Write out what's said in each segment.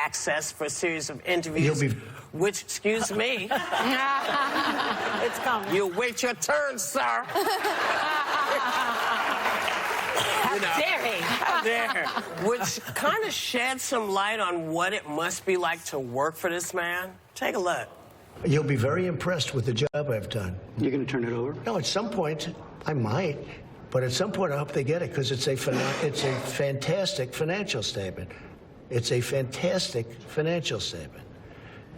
access for a series of interviews. Which, excuse me, It's coming. you wait your turn, sir. How dare he? Which kind of sheds some light on what it must be like to work for this man. Take a look. You'll be very impressed with the job I've done. You're going to turn it over? No, at some point, I might. But at some point, I hope they get it, because it's a fantastic financial statement. It's a fantastic financial statement.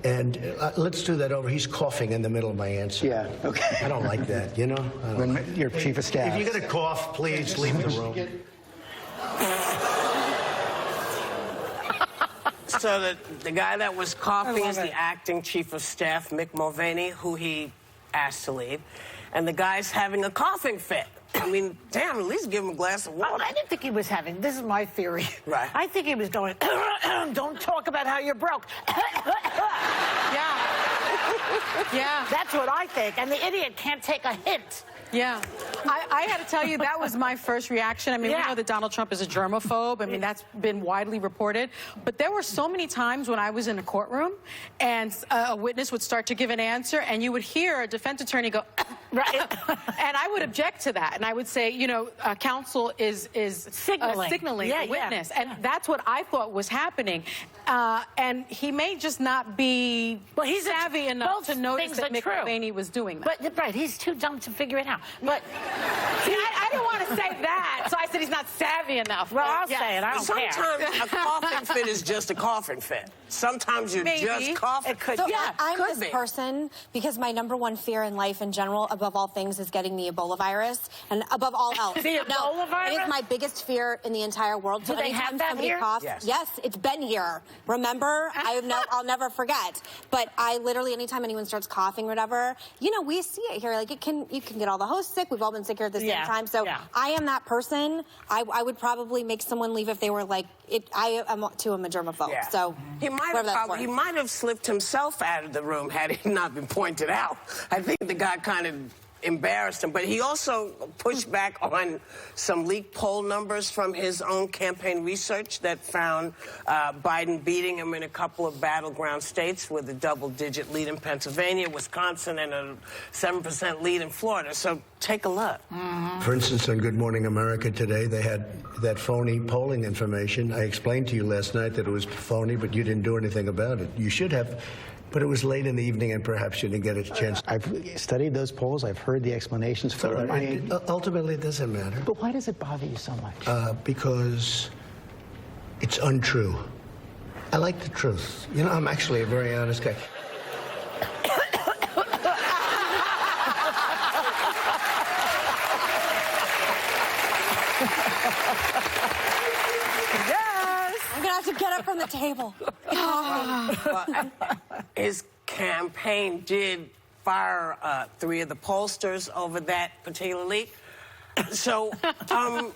And let's do that over. He's coughing in the middle of my answer. Yeah, okay. I don't like that, you know? When your chief of staff. If you're going to cough, please leave the room. So the guy that was coughing is the acting chief of staff, Mick Mulvaney, who he asked to leave. And the guy's having a coughing fit. I mean, damn, at least give him a glass of water. Well, I didn't think he was having, this is my theory. Right. I think he was going, don't talk about how you're broke. Yeah. Yeah. That's what I think. And the idiot can't take a hint. Yeah. I had to tell you, that was my first reaction. I mean, we know that Donald Trump is a germaphobe. I mean, that's been widely reported. But there were so many times when I was in a courtroom and a witness would start to give an answer and you would hear a defense attorney go, right. And I would object to that. And I would say, you know, counsel is signaling the witness. And that's what I thought was happening. And he may just not be savvy enough to notice that Mick Mulvaney was doing that. But, right, he's too dumb to figure it out. But see, I didn't want to say that, so I said he's not savvy enough. Well, I'll say it. I don't care. Sometimes a coughing fit is just a coughing fit. Sometimes you're just coughing. It could So be. I'm this person because my #1 fear in life in general, above all things, is getting the Ebola virus, and above all else. The Ebola virus? It is my biggest fear in the entire world. Do they have that here? Coughs, yes, it's been here. Remember, I'll never forget. But I literally, anytime anyone starts coughing or whatever, you know, we see it here. Like you can get all the hosts sick. We've all been sick here at the same time. So I am that person. I would probably make someone leave if they were like, I am too a germaphobe. Yeah. So he might have slipped himself out of the room had it not been pointed out. I think the guy kind of embarrassed him, but he also pushed back on some leaked poll numbers from his own campaign research that found Biden beating him in a couple of battleground states with a double-digit lead in Pennsylvania, Wisconsin, and a 7% lead in Florida. So take a look. For instance, on Good Morning America today, they had that phony polling information. I explained to you last night that it was phony, but you didn't do anything about it. You should have. But it was late in the evening, and perhaps you didn't get a chance. I've studied those polls. I've heard the explanations for them. Ultimately, it doesn't matter. But why does it bother you so much? Because it's untrue. I like the truth. You know, I'm actually a very honest guy. I'm gonna have to get up from the table. His campaign did fire 3 of the pollsters over that particular leak. So I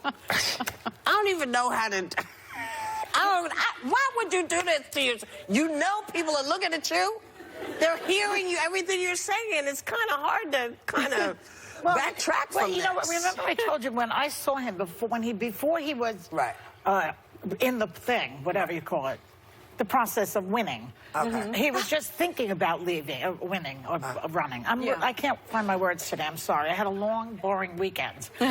don't even know how to. Why would you do this to yourself? You know people are looking at you. They're hearing you, everything you're saying. It's kind of hard to backtrack from you know what? Remember I told you when I saw him before he was in the thing, whatever you call it, the process of winning. Okay. He was just thinking about winning or running. I can't find my words today. I'm sorry. I had a long, boring weekend. So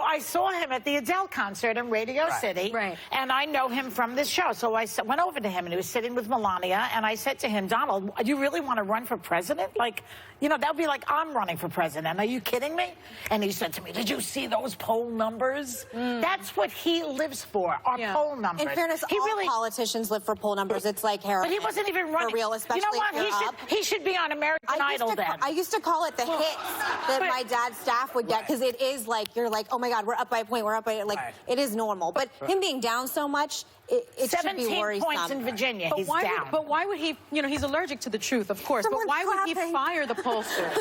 I saw him at the Adele concert in Radio City, and I know him from this show. So I went over to him, and he was sitting with Melania, and I said to him, Donald, do you really want to run for president? Like, you know, that would be like I'm running for president. Are you kidding me? And he said to me, did you see those poll numbers? That's what he lives for, our poll numbers. In fairness, all politicians live for poll numbers. It's like heroin. But he wasn't even running. For real, especially you know what? He should be on American Idol then. I used to call it the hits that my dad's staff would get, because it is like, you're like, oh my God, we're up by a point, we're up by, like, it is normal. But him being down so much, it should be worrisome. 17 points in Virginia, he's down. But why would he, you know, he's allergic to the truth, of course, but why would he fire the pollsters?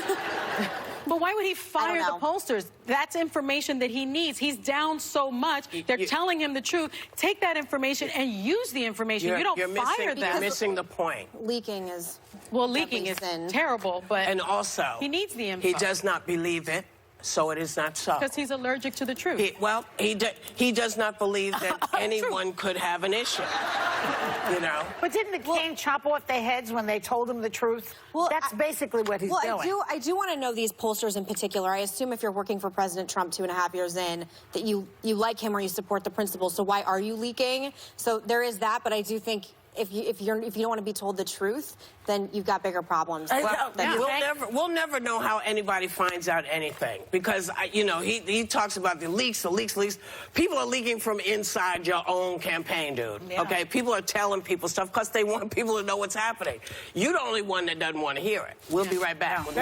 But why would he fire the pollsters? That's information that he needs. He's down so much. They're telling him the truth. Take that information and use the information. You don't fire them. You're missing the point. Leaking is terrible, but and also he needs the info. He does not believe it. So it is not so. Because he's allergic to the truth. He does not believe that anyone could have an issue. You know. But didn't the king chop off their heads when they told him the truth? Well, that's basically what he's doing. I do want to know these pollsters in particular. I assume if you're working for President Trump 2.5 years in, that you like him or you support the principles. So why are you leaking? So there is that, but I do think if you don't want to be told the truth, then you've got bigger problems. We'll never know how anybody finds out anything because he talks about the leaks. People are leaking from inside your own campaign, dude. Yeah. Okay, people are telling people stuff because they want people to know what's happening. You're the only one that doesn't want to hear it. We'll be right back.